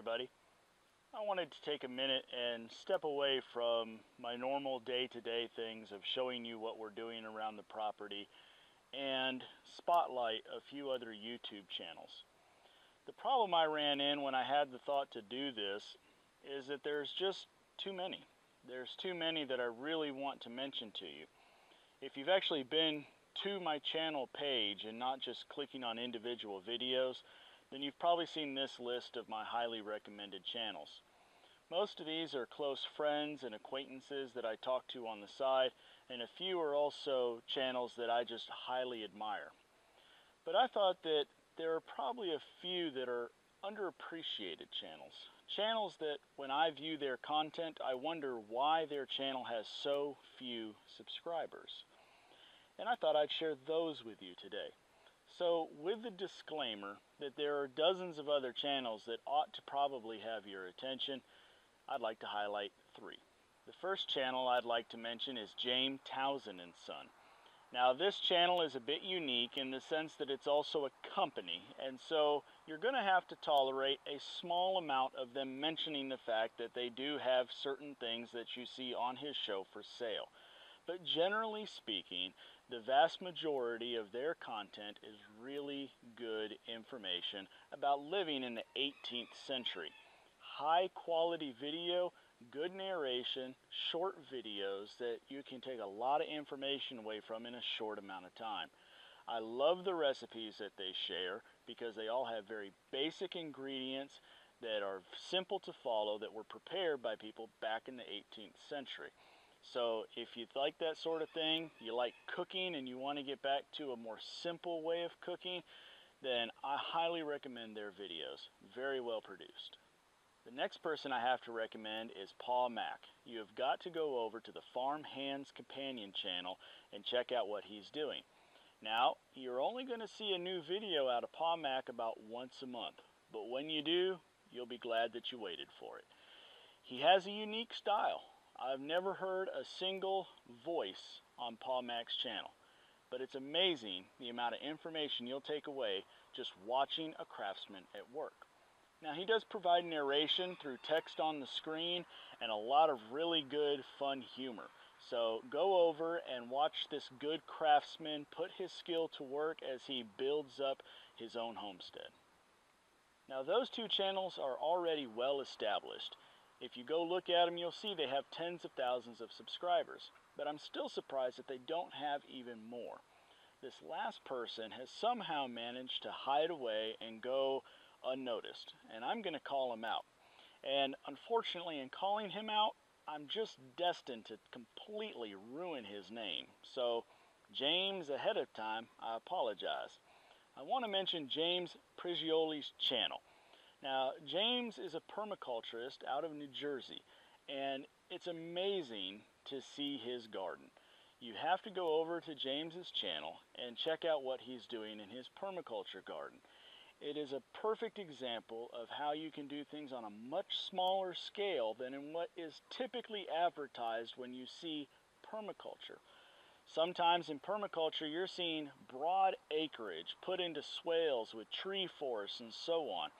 everybody. I wanted to take a minute and step away from my normal day-to-day things of showing you what we're doing around the property and spotlight a few other YouTube channels. The problem I ran in when I had the thought to do this is that there's just too many. There's too many that I really want to mention to you. If you've actually been to my channel page and not just clicking on individual videos, then you've probably seen this list of my highly recommended channels. Most of these are close friends and acquaintances that I talk to on the side, and a few are also channels that I just highly admire. But I thought that there are probably a few that are underappreciated channels. Channels that when I view their content, I wonder why their channel has so few subscribers. And I thought I'd share those with you today. So with the disclaimer that there are dozens of other channels that ought to probably have your attention, I'd like to highlight three. The first channel I'd like to mention is Towson Son. Now this channel is a bit unique in the sense that it's also a company, and so you're going to have to tolerate a small amount of them mentioning the fact that they do have certain things that you see on his show for sale. But generally speaking, the vast majority of their content is really good information about living in the 18th century. High quality video, good narration, short videos that you can take a lot of information away from in a short amount of time. I love the recipes that they share because they all have very basic ingredients that are simple to follow that were prepared by people back in the 18th century. So if you like that sort of thing, you like cooking and you want to get back to a more simple way of cooking, then I highly recommend their videos. Very well produced. The next person I have to recommend is Pa Mac. You have got to go over to the Farm Hands Companion channel and check out what he's doing. Now, you're only going to see a new video out of Pa Mac about once a month, but when you do, you'll be glad that you waited for it. He has a unique style. I've never heard a single voice on Pa Mac's channel, but it's amazing the amount of information you'll take away just watching a craftsman at work. Now he does provide narration through text on the screen and a lot of really good fun humor. So go over and watch this good craftsman put his skill to work as he builds up his own homestead. Now those two channels are already well established. If you go look at them, you'll see they have tens of thousands of subscribers, but I'm still surprised that they don't have even more. This last person has somehow managed to hide away and go unnoticed, and I'm going to call him out. And unfortunately, in calling him out, I'm just destined to completely ruin his name. So, James, ahead of time, I apologize. I want to mention James Prigioli's channel. Now, James is a permaculturist out of New Jersey, and it's amazing to see his garden. You have to go over to James's channel and check out what he's doing in his permaculture garden. It is a perfect example of how you can do things on a much smaller scale than in what is typically advertised when you see permaculture. Sometimes in permaculture you're seeing broad acreage put into swales with tree forests and so on.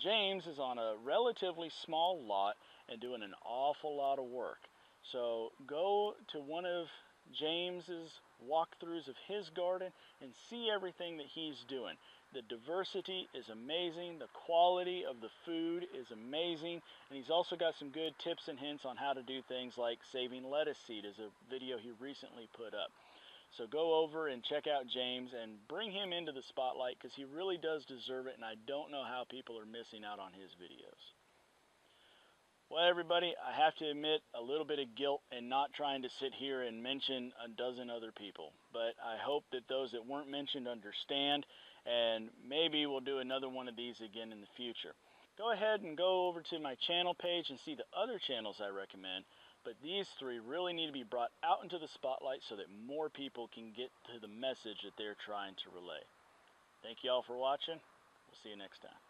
James is on a relatively small lot and doing an awful lot of work. So go to one of James's walkthroughs of his garden and see everything that he's doing. The diversity is amazing, the quality of the food is amazing, and he's also got some good tips and hints on how to do things like saving lettuce seed, as a video he recently put up. So go over and check out James and bring him into the spotlight because he really does deserve it, and I don't know how people are missing out on his videos. Well, everybody, I have to admit a little bit of guilt in not trying to sit here and mention a dozen other people, but I hope that those that weren't mentioned understand, and maybe we'll do another one of these again in the future. Go ahead and go over to my channel page and see the other channels I recommend, but these three really need to be brought out into the spotlight so that more people can get to the message that they're trying to relay. Thank you all for watching. We'll see you next time.